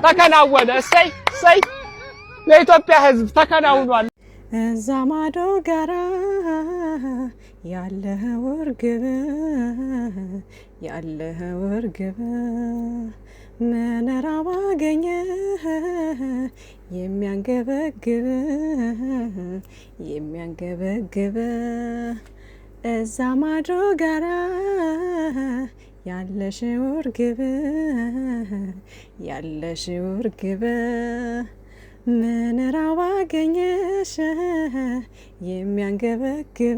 ተከናወነ። እሰይ ለኢትዮጵያ ሕዝብ ተከናውኗል። እዛ ማዶ ጋራ ያለኸው እርግብ ምን ራብ አገኘህ የሚያንገበግብ እዛ ማዶ ጋራ ያለሽው እርግብ ምን ራብ አገኘሽ የሚያንገበግብ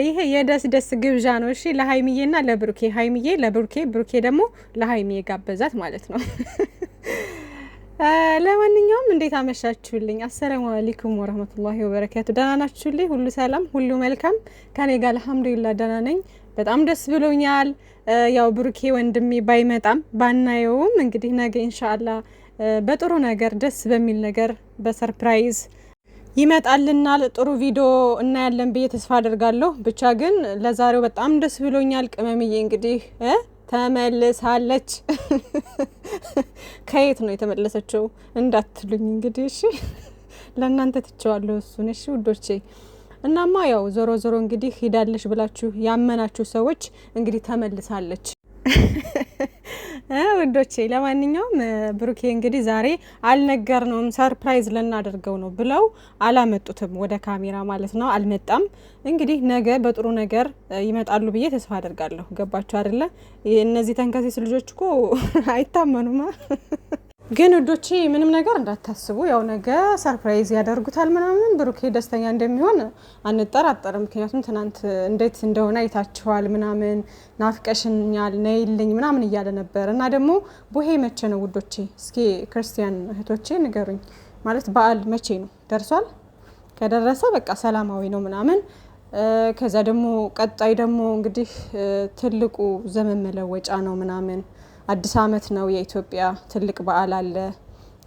ይሄ የደስ ግብዣ ነው። እሺ ለሃይሚዬና ለብሩኬ፣ ሃይሚዬ ለብሩኬ፣ ብሩኬ ደግሞ ለሃይሚዬ ጋበዛት ማለት ነው። ለማንኛውም እንዴት አመሻችሁልኝ? አሰላሙ አለይኩም ወራህመቱላሂ ወበረካቱ። ደህና ናችሁልኝ? ሁሉ ሰላም፣ ሁሉ መልካም ከኔ ጋር አልሐምዱሊላህ ደህና ነኝ። በጣም ደስ ብሎኛል። ያው ብሩኬ ወንድሜ ባይመጣም ባናየውም እንግዲህ ነገ ኢንሻአላህ በጥሩ ነገር ደስ በሚል ነገር በሰርፕራይዝ ይመጣልናል። ጥሩ ቪዲዮ እናያለን ብዬ ተስፋ አደርጋለሁ። ብቻ ግን ለዛሬው በጣም ደስ ብሎኛል። ቅመምዬ እንግዲህ ተመልሳለች። ከየት ነው የተመለሰችው እንዳትሉኝ እንግዲህ እሺ፣ ለእናንተ ትቼዋለሁ እሱን። እሺ ውዶቼ፣ እናማ ያው ዞሮ እንግዲህ ሂዳለች ብላችሁ ያመናችሁ ሰዎች እንግዲህ ተመልሳለች። ውዶቼ ለማንኛውም ብሩኬ እንግዲህ ዛሬ አልነገርነውም፣ ሰርፕራይዝ ልናደርገው ነው ብለው አላመጡትም ወደ ካሜራ ማለት ነው። አልመጣም። እንግዲህ ነገ በጥሩ ነገር ይመጣሉ ብዬ ተስፋ አደርጋለሁ። ገባችሁ አይደለ? እነዚህ ተንከሲስ ልጆች እኮ አይታመኑማ። ግን ውዶቼ ምንም ነገር እንዳታስቡ፣ ያው ነገ ሰርፕራይዝ ያደርጉታል ምናምን። ብሩኬ ደስተኛ እንደሚሆን አንጠራጠርም። ምክንያቱም ትናንት እንዴት እንደሆነ አይታችኋል ምናምን፣ ናፍቀሽኛል ነይልኝ ምናምን እያለ ነበር። እና ደግሞ ቡሄ መቼ ነው ውዶቼ? እስኪ ክርስቲያን እህቶቼ ንገሩኝ። ማለት በዓል መቼ ነው? ደርሷል? ከደረሰ በቃ ሰላማዊ ነው ምናምን። ከዛ ደግሞ ቀጣይ ደግሞ እንግዲህ ትልቁ ዘመን መለወጫ ነው ምናምን፣ አዲስ አመት ነው፣ የኢትዮጵያ ትልቅ በዓል አለ።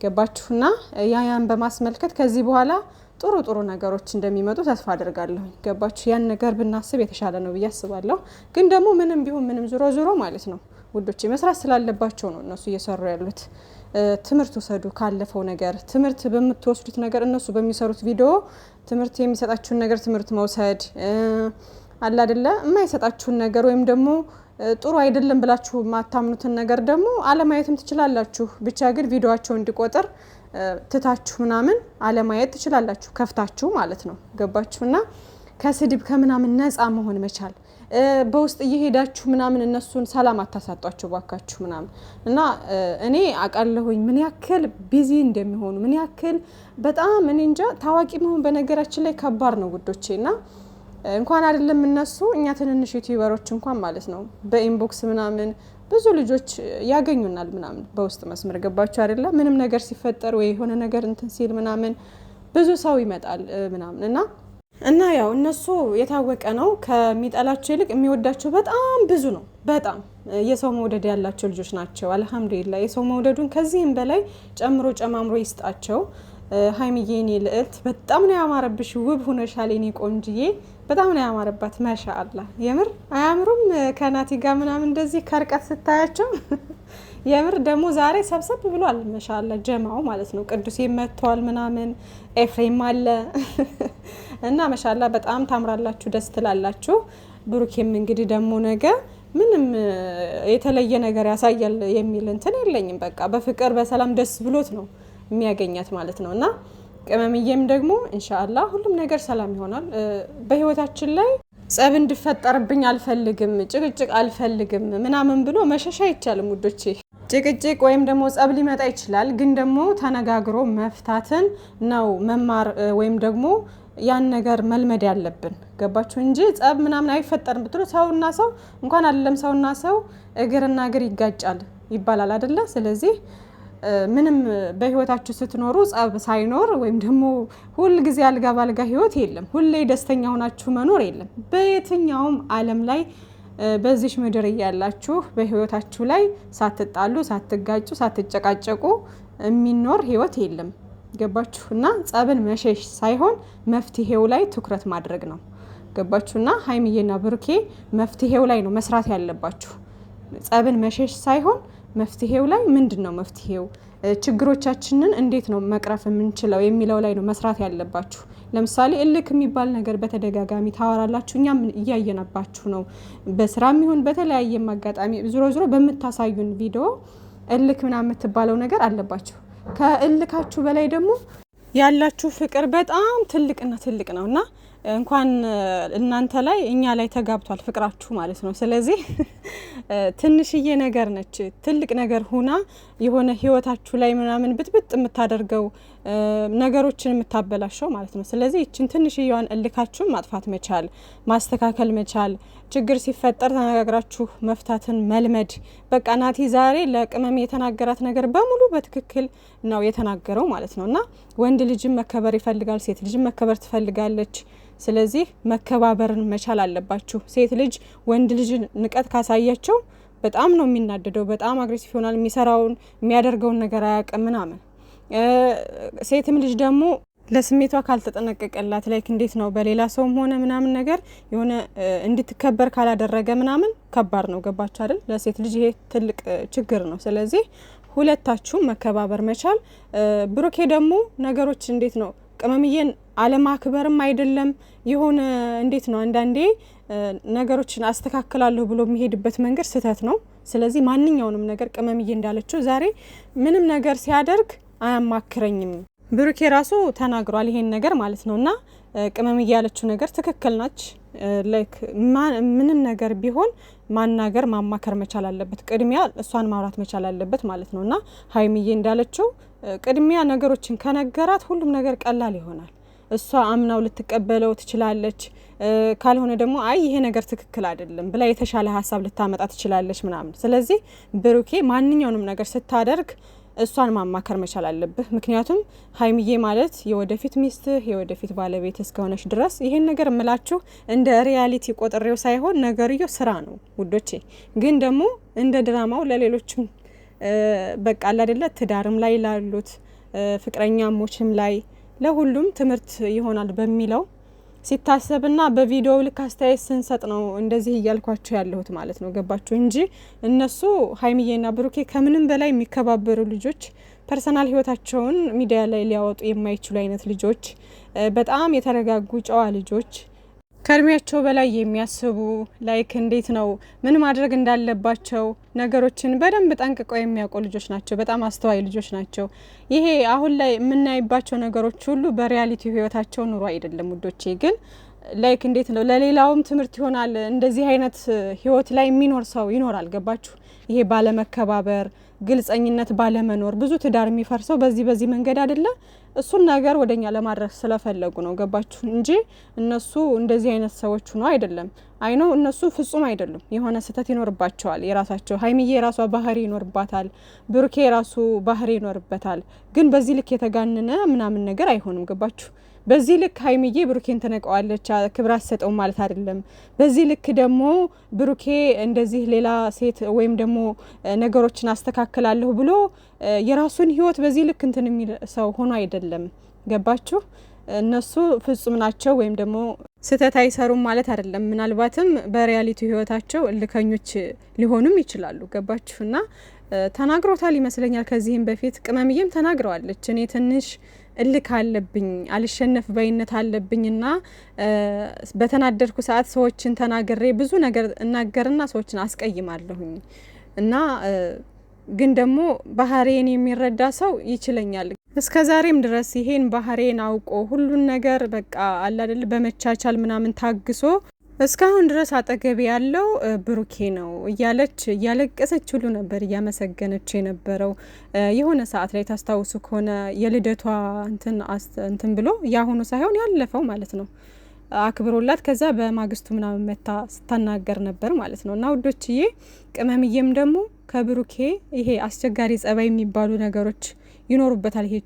ገባችሁና ያን በማስመልከት ከዚህ በኋላ ጥሩ ነገሮች እንደሚመጡ ተስፋ አደርጋለሁ። ገባችሁ? ያን ነገር ብናስብ የተሻለ ነው ብዬ አስባለሁ። ግን ደግሞ ምንም ቢሆን ምንም ዞሮ ማለት ነው ውዶቼ፣ መስራት ስላለባቸው ነው እነሱ እየሰሩ ያሉት። ትምህርት ወሰዱ ካለፈው ነገር። ትምህርት በምትወስዱት ነገር፣ እነሱ በሚሰሩት ቪዲዮ ትምህርት የሚሰጣችሁን ነገር ትምህርት መውሰድ አለ አይደለ? የማይሰጣችሁን ነገር ወይም ደግሞ ጥሩ አይደለም ብላችሁ ማታምኑትን ነገር ደግሞ አለማየትም ትችላላችሁ። ብቻ ግን ቪዲዮአቸው እንዲቆጥር ትታችሁ ምናምን አለማየት ትችላላችሁ፣ ከፍታችሁ ማለት ነው። ገባችሁና ከስድብ ከምናምን ነፃ መሆን መቻል። በውስጥ እየሄዳችሁ ምናምን እነሱን ሰላም አታሳጧቸው ባካችሁ ምናምን። እና እኔ አውቃለሁኝ ምን ያክል ቢዚ እንደሚሆኑ፣ ምን ያክል በጣም እኔ እንጃ። ታዋቂ መሆን በነገራችን ላይ ከባድ ነው ውዶቼና እንኳን አይደለም እነሱ፣ እኛ ትንንሽ ዩቲዩበሮች እንኳን ማለት ነው በኢንቦክስ ምናምን ብዙ ልጆች ያገኙናል ምናምን በውስጥ መስመር። ገባችሁ አይደለ? ምንም ነገር ሲፈጠር ወይ የሆነ ነገር እንትን ሲል ምናምን ብዙ ሰው ይመጣል ምናምን እና ያው እነሱ የታወቀ ነው፣ ከሚጠላቸው ይልቅ የሚወዳቸው በጣም ብዙ ነው። በጣም የሰው መውደድ ያላቸው ልጆች ናቸው። አልሐምዱሊላህ የሰው መውደዱን ከዚህም በላይ ጨምሮ ጨማምሮ ይስጣቸው። ሃይሚዬ የኔ ልዕልት በጣም ነው ያማረብሽ፣ ውብ ሆነሻል የኔ ቆንጅዬ። በጣም ነው ያማረባት ማሻአላህ። የምር አያምሩም? ከናቲ ጋር ምናምን እንደዚህ ከርቀት ስታያቸው የምር ደግሞ ዛሬ ሰብሰብ ብሏል ማሻአላህ ጀማው ማለት ነው። ቅዱስ መጥቷል ምናምን፣ ኤፍሬም አለ እና ማሻአላህ በጣም ታምራላችሁ፣ ደስ ትላላችሁ። ብሩኬም እንግዲህ ደግሞ ነገ ምንም የተለየ ነገር ያሳያል የሚል እንትን የለኝም። በቃ በፍቅር በሰላም ደስ ብሎት ነው የሚያገኛት ማለት ነው። እና ቅመምዬም ደግሞ ኢንሻአላህ ሁሉም ነገር ሰላም ይሆናል። በህይወታችን ላይ ጸብ እንዲፈጠርብኝ አልፈልግም፣ ጭቅጭቅ አልፈልግም ምናምን ብሎ መሸሻ አይቻልም ውዶቼ። ጭቅጭቅ ወይም ደግሞ ጸብ ሊመጣ ይችላል፣ ግን ደግሞ ተነጋግሮ መፍታትን ነው መማር ወይም ደግሞ ያን ነገር መልመድ ያለብን። ገባችሁ? እንጂ ጸብ ምናምን አይፈጠርም ብትሉ ሰውና ሰው እንኳን አይደለም ሰውና ሰው እግርና እግር ይጋጫል ይባላል አይደለ? ስለዚህ ምንም በህይወታችሁ ስትኖሩ ጸብ ሳይኖር ወይም ደግሞ ሁል ጊዜ አልጋ ባልጋ ህይወት የለም። ሁሌ ደስተኛ ሆናችሁ መኖር የለም። በየትኛውም ዓለም ላይ በዚህ ምድር ያላችሁ በህይወታችሁ ላይ ሳትጣሉ፣ ሳትጋጩ፣ ሳትጨቃጨቁ የሚኖር ህይወት የለም። ገባችሁና ጸብን መሸሽ ሳይሆን መፍትሄው ላይ ትኩረት ማድረግ ነው። ገባችሁና ሀይሚዬና ብሩኬ መፍትሄው ላይ ነው መስራት ያለባችሁ። ጸብን መሸሽ ሳይሆን መፍትሄው ላይ ምንድነው መፍትሄው፣ ችግሮቻችንን እንዴት ነው መቅረፍ የምንችለው የሚለው ላይ ነው መስራት ያለባችሁ። ለምሳሌ እልክ የሚባል ነገር በተደጋጋሚ ታወራላችሁ፣ እኛም እያየናባችሁ ነው። በስራም ይሁን በተለያየ አጋጣሚ ዞሮ በምታሳዩን ቪዲዮ እልክ ምናምን የምትባለው ነገር አለባችሁ። ከእልካችሁ በላይ ደግሞ ያላችሁ ፍቅር በጣም ትልቅና ትልቅ ነውና እንኳን እናንተ ላይ እኛ ላይ ተጋብቷል ፍቅራችሁ ማለት ነው። ስለዚህ ትንሽዬ ነገር ነች ትልቅ ነገር ሆና የሆነ ህይወታችሁ ላይ ምናምን ብጥብጥ የምታደርገው ነገሮችን የምታበላሸው ማለት ነው። ስለዚህ እቺን ትንሽዬዋን እልካችሁን ማጥፋት መቻል፣ ማስተካከል መቻል፣ ችግር ሲፈጠር ተነጋግራችሁ መፍታትን መልመድ። በቃ ናቲ ዛሬ ለቅመም የተናገራት ነገር በሙሉ በትክክል ነው የተናገረው ማለት ነውና ወንድ ልጅም መከበር ይፈልጋል፣ ሴት ልጅም መከበር ትፈልጋለች። ስለዚህ መከባበርን መቻል አለባችሁ። ሴት ልጅ ወንድ ልጅ ንቀት ካሳያቸው በጣም ነው የሚናደደው፣ በጣም አግሬሲቭ ይሆናል፣ የሚሰራውን የሚያደርገውን ነገር አያውቅም ምናምን። ሴትም ልጅ ደግሞ ለስሜቷ ካልተጠነቀቀላት ላይክ እንዴት ነው በሌላ ሰውም ሆነ ምናምን ነገር የሆነ እንድትከበር ካላደረገ ምናምን ከባድ ነው። ገባችሁ አይደል? ለሴት ልጅ ይሄ ትልቅ ችግር ነው። ስለዚህ ሁለታችሁም መከባበር መቻል። ብሩኬ ደግሞ ነገሮች እንዴት ነው ቅመምዬን አለማክበርም አይደለም የሆነ እንዴት ነው አንዳንዴ ነገሮችን አስተካክላለሁ ብሎ የሚሄድበት መንገድ ስህተት ነው። ስለዚህ ማንኛውንም ነገር ቅመምዬ እንዳለችው ዛሬ ምንም ነገር ሲያደርግ አያማክረኝም ብሩኬ ራሱ ተናግሯል ይሄን ነገር ማለት ነውና ቅመምዬ ያለችው ነገር ትክክል ናች። ላይክ ምንም ነገር ቢሆን ማናገር ማማከር መቻል አለበት፣ ቅድሚያ እሷን ማውራት መቻል አለበት ማለት ነውና ሀይሚዬ እንዳለችው ቅድሚያ ነገሮችን ከነገራት ሁሉም ነገር ቀላል ይሆናል። እሷ አምናው ልትቀበለው ትችላለች። ካልሆነ ደግሞ አይ ይሄ ነገር ትክክል አይደለም ብላ የተሻለ ሀሳብ ልታመጣ ትችላለች ምናምን። ስለዚህ ብሩኬ ማንኛውንም ነገር ስታደርግ እሷን ማማከር መቻል አለብህ። ምክንያቱም ሀይሚዬ ማለት የወደፊት ሚስትህ የወደፊት ባለቤት እስከሆነች ድረስ ይሄን ነገር እምላችሁ እንደ ሪያሊቲ ቆጥሬው ሳይሆን ነገርየው ስራ ነው ውዶቼ። ግን ደግሞ እንደ ድራማው ለሌሎችም በቃ አይደለ ትዳርም ላይ ላሉት ፍቅረኛሞችም ላይ ለሁሉም ትምህርት ይሆናል በሚለው ሲታሰብና በቪዲዮ ልክ አስተያየት ስንሰጥ ነው እንደዚህ እያልኳቸው ያለሁት ማለት ነው። ገባችሁ እንጂ እነሱ ሀይሚዬና ብሩኬ ከምንም በላይ የሚከባበሩ ልጆች፣ ፐርሰናል ህይወታቸውን ሚዲያ ላይ ሊያወጡ የማይችሉ አይነት ልጆች፣ በጣም የተረጋጉ ጨዋ ልጆች፣ ከእድሜያቸው በላይ የሚያስቡ ላይክ እንዴት ነው ምን ማድረግ እንዳለባቸው ነገሮችን በደንብ ጠንቅቀው የሚያውቁ ልጆች ናቸው። በጣም አስተዋይ ልጆች ናቸው። ይሄ አሁን ላይ የምናይባቸው ነገሮች ሁሉ በሪያሊቲ ህይወታቸው ኑሮ አይደለም ውዶቼ። ግን ላይክ እንዴት ነው ለሌላውም ትምህርት ይሆናል። እንደዚህ አይነት ህይወት ላይ የሚኖር ሰው ይኖራል። ገባችሁ? ይሄ ባለመከባበር፣ ግልጸኝነት ባለመኖር ብዙ ትዳር የሚፈርሰው በዚህ መንገድ አይደለ? እሱን ነገር ወደኛ ለማድረስ ስለፈለጉ ነው። ገባችሁ? እንጂ እነሱ እንደዚህ አይነት ሰዎች ነው አይደለም። አይኖ እነሱ ፍጹም አይደሉም። የሆነ ስህተት ይኖርባቸዋል የራሳቸው። ሀይሚዬ የራሷ ባህሪ ይኖርባታል፣ ብሩኬ የራሱ ባህሪ ይኖርበታል። ግን በዚህ ልክ የተጋነነ ምናምን ነገር አይሆንም። ገባችሁ? በዚህ ልክ ሀይሚዬ ብሩኬን ትነቀዋለች፣ ክብር አትሰጠውም ማለት አይደለም። በዚህ ልክ ደግሞ ብሩኬ እንደዚህ ሌላ ሴት ወይም ደግሞ ነገሮችን አስተካክላለሁ ብሎ የራሱን ህይወት በዚህ ልክ እንትን የሚል ሰው ሆኖ አይደለም። ገባችሁ? እነሱ ፍጹም ናቸው ወይም ደግሞ ስህተት አይሰሩም ማለት አይደለም። ምናልባትም በሪያሊቲ ህይወታቸው እልከኞች ሊሆኑም ይችላሉ። ገባችሁና ተናግሮታል ይመስለኛል ከዚህም በፊት ቅመምዬም ተናግረዋለች። እኔ ትንሽ እልክ አለብኝ፣ አልሸነፍ ባይነት አለብኝና በተናደድኩ ሰዓት ሰዎችን ተናግሬ ብዙ ነገር እናገርና ሰዎችን አስቀይማለሁኝ እና ግን ደግሞ ባህሬን የሚረዳ ሰው ይችለኛል። እስከ ዛሬም ድረስ ይሄን ባህሬን አውቆ ሁሉን ነገር በቃ አለ አይደል በመቻቻል ምናምን ታግሶ እስካሁን ድረስ አጠገቤ ያለው ብሩኬ ነው እያለች እያለቀሰች ሁሉ ነበር እያመሰገነች የነበረው። የሆነ ሰዓት ላይ ታስታውሱ ከሆነ የልደቷ እንትን ብሎ ያሁኑ ሳይሆን ያለፈው ማለት ነው አክብሮላት ከዛ በማግስቱ ምናምን መታ ስታናገር ነበር ማለት ነው። እና ውዶችዬ ቅመምዬም ደግሞ ከብሩኬ ይሄ አስቸጋሪ ጸባይ የሚባሉ ነገሮች ይኖሩበታል። ይሄ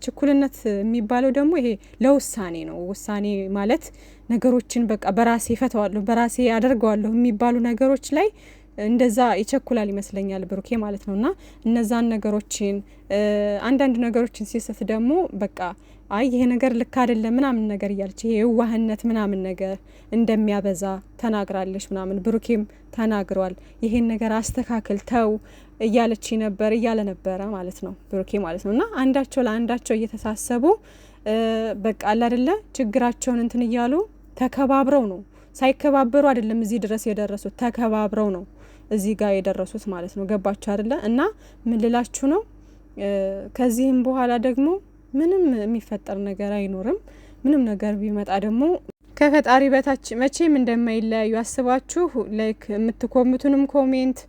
ችኩልነት የሚባለው ደግሞ ይሄ ለውሳኔ ነው። ውሳኔ ማለት ነገሮችን በቃ በራሴ ፈተዋለሁ በራሴ አደርገዋለሁ የሚባሉ ነገሮች ላይ እንደዛ ይቸኩላል ይመስለኛል ብሩኬ ማለት ነውና እነዛን ነገሮችን አንዳንድ ነገሮችን ሲሰት ደግሞ በቃ አይ ይሄ ነገር ልክ አይደለም ምናምን ነገር እያለች ይሄ ዋህነት ምናምን ነገር እንደሚያበዛ ተናግራለች ምናምን ብሩኬም ተናግሯል። ይሄን ነገር አስተካክል ተው እያለች ነበር እያለ ነበረ ማለት ነው ብሩኬ ማለት ነውና አንዳቸው ለአንዳቸው እየተሳሰቡ በቃ አለ አይደለ ችግራቸውን እንትን እያሉ ተከባብረው ነው ሳይከባበሩ አይደለም እዚህ ድረስ የደረሱት ተከባብረው ነው እዚህ ጋር የደረሱት ማለት ነው። ገባችሁ አይደለ? እና ምን ልላችሁ ነው ከዚህም በኋላ ደግሞ ምንም የሚፈጠር ነገር አይኖርም። ምንም ነገር ቢመጣ ደግሞ ከፈጣሪ በታች መቼም እንደማይለያዩ አስባችሁ ላይክ የምትኮምቱንም ኮሜንት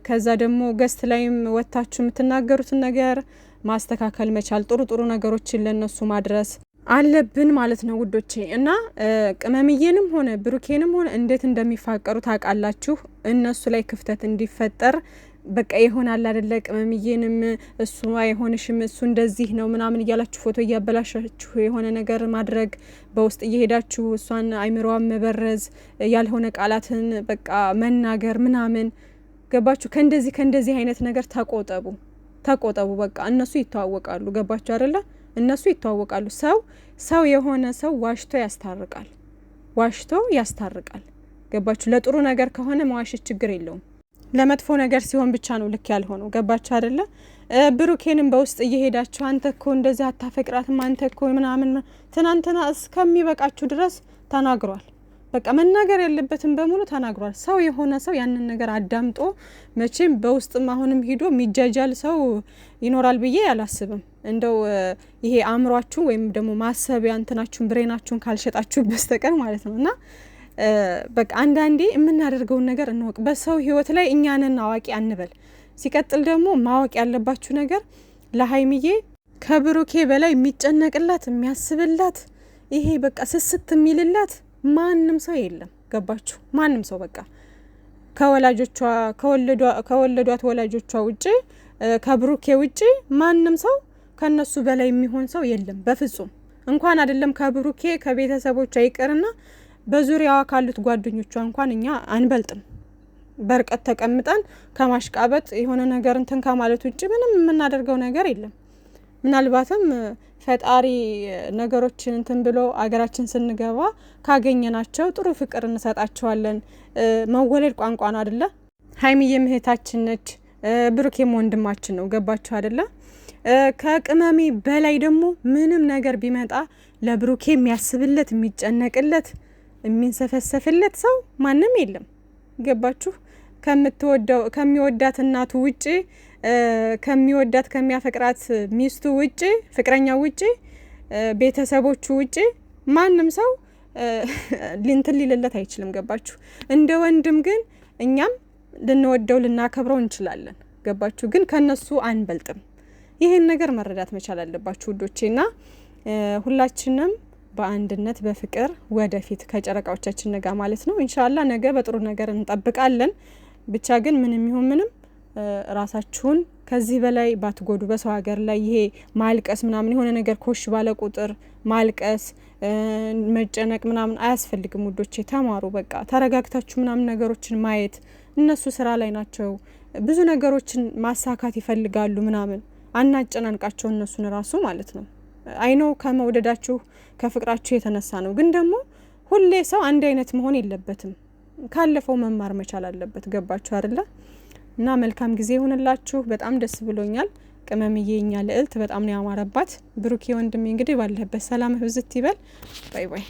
ከዛ ደግሞ ገስት ላይም ወታችሁ የምትናገሩትን ነገር ማስተካከል መቻል ጥሩ ነገሮችን ለነሱ ማድረስ አለብን ማለት ነው ውዶቼ። እና ቅመምዬንም ሆነ ብሩኬንም ሆነ እንዴት እንደሚፋቀሩ ታውቃላችሁ። እነሱ ላይ ክፍተት እንዲፈጠር በቃ ይሆናል አይደለ? ቅመምዬንም እሱ አይሆንሽም እሱ እንደዚህ ነው ምናምን እያላችሁ ፎቶ እያበላሻችሁ የሆነ ነገር ማድረግ በውስጥ እየሄዳችሁ እሷን አይምሮዋን መበረዝ ያልሆነ ቃላትን በቃ መናገር ምናምን ገባችሁ? ከእንደዚህ አይነት ነገር ተቆጠቡ። በቃ እነሱ ይተዋወቃሉ። ገባችሁ አይደለ? እነሱ ይተዋወቃሉ። ሰው የሆነ ሰው ዋሽቶ ያስታርቃል። ገባችሁ? ለጥሩ ነገር ከሆነ መዋሸት ችግር የለውም። ለመጥፎ ነገር ሲሆን ብቻ ነው ልክ ያልሆነው። ገባችሁ አይደለ? ብሩኬንም በውስጥ እየሄዳችሁ አንተ እኮ እንደዚህ አታፈቅራትም አንተ እኮ ምናምን ትናንትና እስከሚበቃችሁ ድረስ ተናግሯል። በቃ መናገር ያለበትን በሙሉ ተናግሯል። ሰው የሆነ ሰው ያንን ነገር አዳምጦ መቼም በውስጥም አሁንም ሂዶ የሚጃጃል ሰው ይኖራል ብዬ አላስብም። እንደው ይሄ አእምሯችሁ ወይም ደግሞ ማሰቢያ እንትናችሁን ብሬናችሁን ካልሸጣችሁ በስተቀር ማለት ነውና በቃ አንዳንዴ የምናደርገውን ነገር እንወቅ። በሰው ህይወት ላይ እኛንን አዋቂ አንበል። ሲቀጥል ደግሞ ማወቅ ያለባችሁ ነገር ለሀይሚዬ ከብሩኬ በላይ የሚጨነቅላት የሚያስብላት ይሄ በቃ ስስት የሚልላት ማንም ሰው የለም። ገባችሁ? ማንም ሰው በቃ ከወላጆቿ ከወለዷት ወላጆቿ ውጪ ከብሩኬ ውጪ ማንም ሰው ከነሱ በላይ የሚሆን ሰው የለም በፍጹም። እንኳን አይደለም ከብሩኬ ከቤተሰቦቿ ይቅርና በዙሪያዋ ካሉት ጓደኞቿ እንኳን እኛ አንበልጥም። በርቀት ተቀምጠን ከማሽቃበጥ የሆነ ነገር እንትን ከማለት ውጪ ምንም የምናደርገው ነገር የለም። ምናልባትም ፈጣሪ ነገሮችን እንትን ብሎ አገራችን ስንገባ ካገኘናቸው ጥሩ ፍቅር እንሰጣቸዋለን። መወለድ ቋንቋ ነው አይደለ? ሀይሚዬም እህታችን ነች፣ ብሩኬም ወንድማችን ነው። ገባችሁ አይደለ? ከቅመሜ በላይ ደግሞ ምንም ነገር ቢመጣ ለብሩኬ የሚያስብለት የሚጨነቅለት የሚንሰፈሰፍለት ሰው ማንም የለም። ገባችሁ? ከሚወዳት እናቱ ውጪ ከሚወዳት ከሚያፈቅራት ሚስቱ ውጪ ፍቅረኛው ውጪ ቤተሰቦቹ ውጪ ማንም ሰው ሊንትን ሊልለት አይችልም። ገባችሁ? እንደ ወንድም ግን እኛም ልንወደው ልናከብረው እንችላለን። ገባችሁ? ግን ከነሱ አንበልጥም። ይሄን ነገር መረዳት መቻል አለባችሁ ውዶቼና ሁላችንም በአንድነት በፍቅር ወደፊት ከጨረቃዎቻችን ነጋ ማለት ነው። ኢንሻአላህ ነገ በጥሩ ነገር እንጠብቃለን። ብቻ ግን ምንም ይሁን ምንም ራሳችሁን ከዚህ በላይ ባትጎዱ። በሰው ሀገር ላይ ይሄ ማልቀስ ምናምን የሆነ ነገር ኮሽ ባለ ቁጥር ማልቀስ መጨነቅ ምናምን አያስፈልግም ውዶቼ። ተማሩ በቃ ተረጋግታችሁ ምናምን ነገሮችን ማየት። እነሱ ስራ ላይ ናቸው፣ ብዙ ነገሮችን ማሳካት ይፈልጋሉ ምናምን። አናጨናንቃቸው እነሱን ራሱ ማለት ነው። አይነው ከመውደዳችሁ ከፍቅራችሁ የተነሳ ነው። ግን ደግሞ ሁሌ ሰው አንድ አይነት መሆን የለበትም። ካለፈው መማር መቻል አለበት። ገባችሁ አይደለ? እና መልካም ጊዜ ይሁንላችሁ። በጣም ደስ ብሎኛል። ቅመምዬ እኛ ልዕልት በጣም ነው ያማረባት። ብሩኬ ወንድሜ እንግዲህ ባለህበት ሰላም ህብዝት ይበል። ባይ ባይ።